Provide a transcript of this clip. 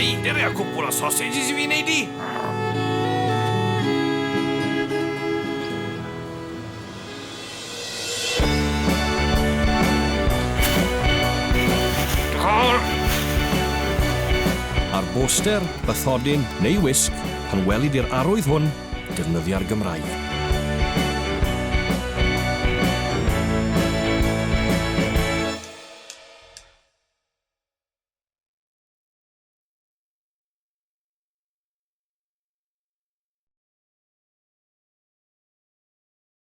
Hei, dere har cwpl o sausages I fi wneud I. Ar boster, bathodyn neu wisg, pan welid i'r arwydd hwn, defnyddio'r Gymraeg.